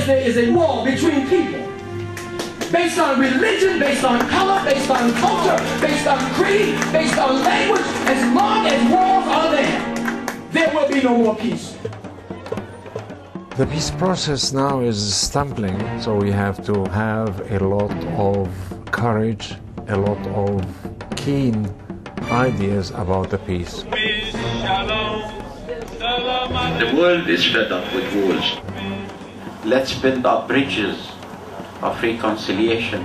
there is a wall between people, based on religion, based on color, based on culture, based on creed, based on language, as long as walls are there will be no more peace. The peace process now is stumbling, so we have to have a lot of courage, a lot of keen ideas about the peace. The world is fed up with wars. Let's build up bridges of reconciliation.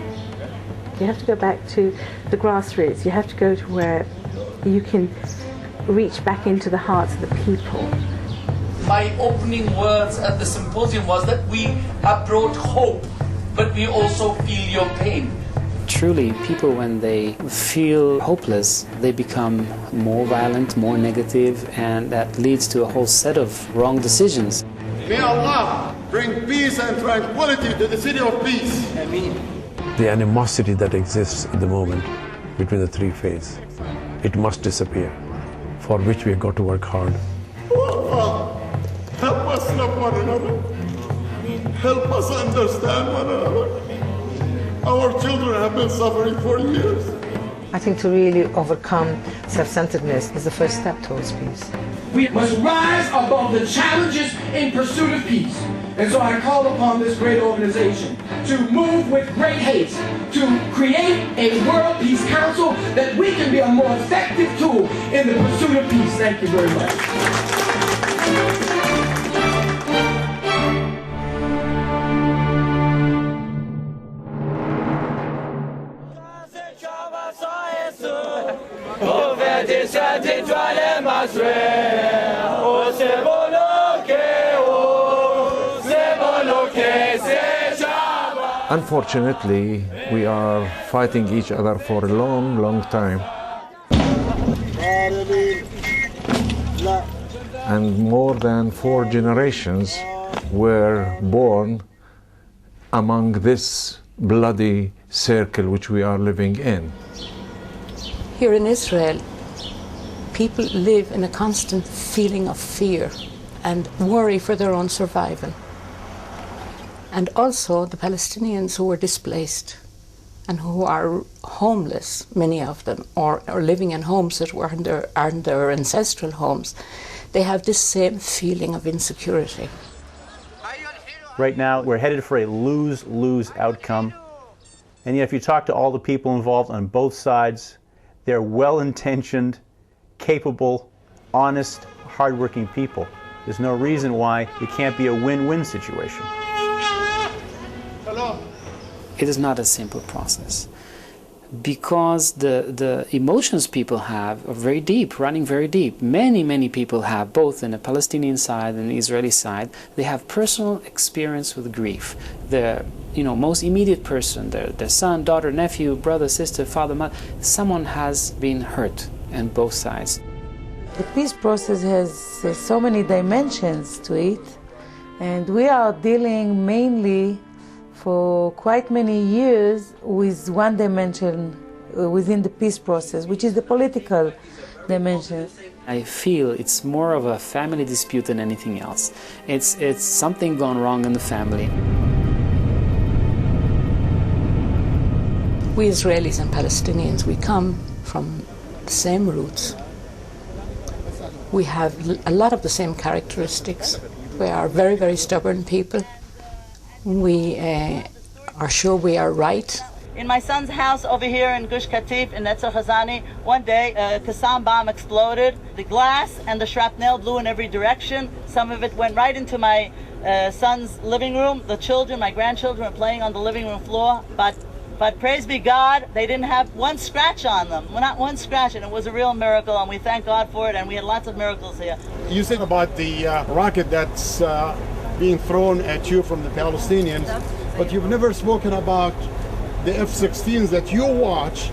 You have to go back to the grassroots. You have to go to where you can reach back into the hearts of the people. My opening words at the symposium was that we have brought hope, but we also feel your pain. Truly, people, when they feel hopeless, they become more violent, more negative, and that leads to a whole set of wrong decisions. May Allah bring peace and tranquility to the city of peace. Ameen. The animosity that exists at the moment between the three faiths, it must disappear, for which we have got to work hard. Allah, help us love one another. Help us understand one another. Our children have been suffering for years. I think to really overcome self-centeredness is the first step towards peace. We must rise above the challenges in pursuit of peace. And so I call upon this great organization to move with great haste to create a World Peace Council that we can be a more effective tool in the pursuit of peace. Thank you very much. Unfortunately, we are fighting each other for a long, long time. And more than 4 generations were born among this bloody circle which we are living in. Here in Israel, people live in a constant feeling of fear and worry for their own survival. And also the Palestinians who were displaced and who are homeless, many of them, or living in homes that aren't their ancestral homes, they have this same feeling of insecurity. Right now, we're headed for a lose-lose outcome. And yet, if you talk to all the people involved on both sides, they're well-intentioned, capable, honest, hardworking people. There's no reason why it can't be a win-win situation. It is not a simple process because the emotions people have are very deep, running very deep. Many people have, both in the Palestinian side and the Israeli side, they have personal experience with grief. The most immediate person, their son, daughter, nephew, brother, sister, father, mother, someone has been hurt on both sides. The peace process has so many dimensions to it, and we are dealing mainly for quite many years with one dimension within the peace process, which is the political dimension. I feel it's more of a family dispute than anything else. It's something gone wrong in the family. We Israelis and Palestinians, we come from the same roots. We have a lot of the same characteristics. We are very, very stubborn people. We are sure we are right. In my son's house over here in Gush Katif in Netzer Khazani, one day a Qassam bomb exploded. The glass and the shrapnel blew in every direction. Some of it went right into my son's living room. The children, my grandchildren, were playing on the living room floor. But praise be God, they didn't have one scratch on them. Well, not one scratch, and it was a real miracle, and we thank God for it, and we had lots of miracles here. You said about the rocket that's being thrown at you from the Palestinians, but you've never spoken about the F-16s that you watch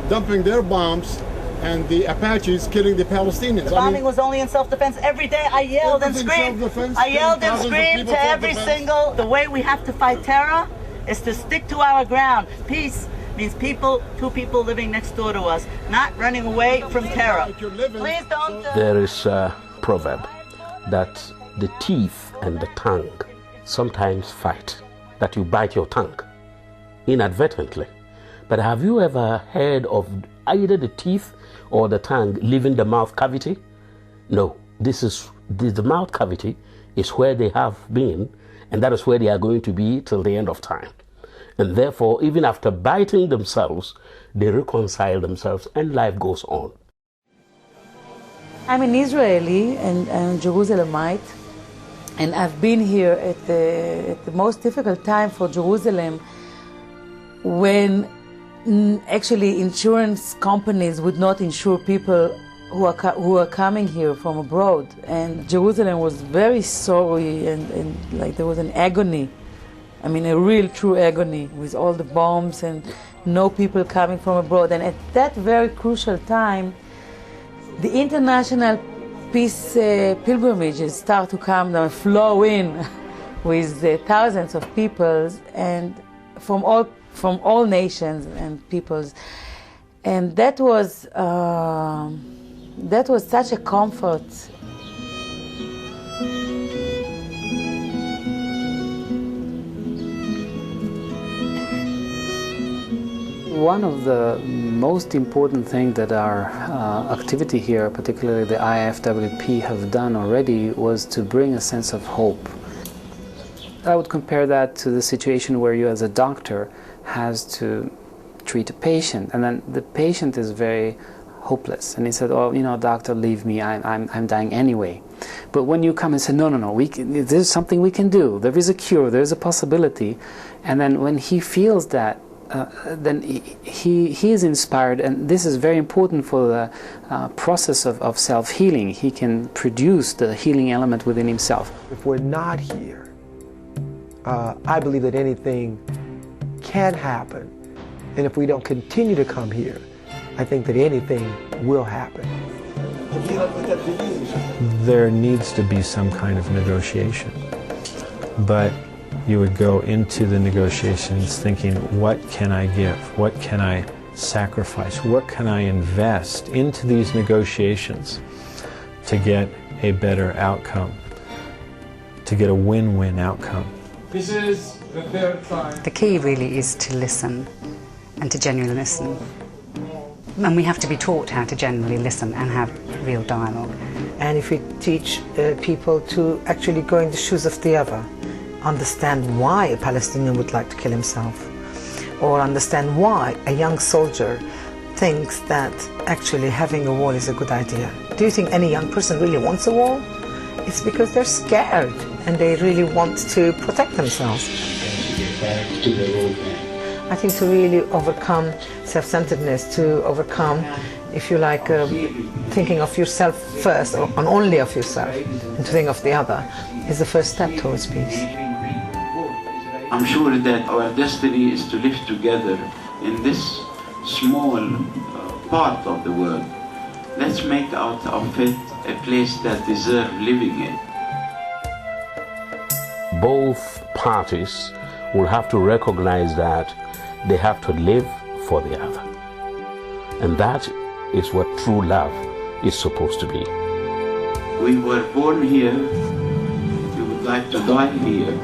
dumping their bombs and the Apaches killing the Palestinians. The bombing was only in self-defense. Every day I yelled and screamed. I yelled and screamed to every single. The way we have to fight terror is to stick to our ground. Peace means two people living next door to us, not running away from terror. Please don't. There is a proverb that the teeth and the tongue sometimes fight, that you bite your tongue inadvertently. But have you ever heard of either the teeth or the tongue leaving the mouth cavity? No, the mouth cavity is where they have been, and that is where they are going to be till the end of time. And therefore, even after biting themselves, they reconcile themselves and life goes on. I'm an Israeli and Jerusalemite, and I've been here at the most difficult time for Jerusalem, when actually insurance companies would not insure people who are coming here from abroad. And Jerusalem was very sorry, and like there was an agony. I mean, a real true agony with all the bombs and no people coming from abroad. And at that very crucial time, the international peace pilgrimages start to come down, flow in with thousands of people, and from all nations and peoples. And that was such a comfort. One of the most important things that our activity here, particularly the IFWP, have done already was to bring a sense of hope. I would compare that to the situation where you as a doctor has to treat a patient, and then the patient is very hopeless, and he said, "Oh, you know, doctor, leave me. I'm dying anyway." But when you come and say, "No, there's something we can do. There is a cure. There is a possibility," and then when he feels that, then he is inspired, and this is very important for the process of self-healing. He can produce the healing element within himself. If we're not here, I believe that anything can happen, and if we don't continue to come here, I think that anything will happen. There needs to be some kind of negotiation, but you would go into the negotiations thinking, what can I give? What can I sacrifice? What can I invest into these negotiations to get a better outcome, to get a win-win outcome? This is the third time. The key really is to listen, and to genuinely listen. And we have to be taught how to genuinely listen and have real dialogue. And if we teach people to actually go in the shoes of the other, understand why a Palestinian would like to kill himself, or understand why a young soldier thinks that actually having a wall is a good idea. Do you think any young person really wants a wall? It's because they're scared and they really want to protect themselves. I think to really overcome self-centeredness, to overcome, if you like, thinking of yourself first, or only of yourself, and to think of the other, is the first step towards peace. I'm sure that our destiny is to live together in this small part of the world. Let's make out of it a place that deserves living in. Both parties will have to recognize that they have to live for the other. And that is what true love is supposed to be. We were born here, we would like to die here.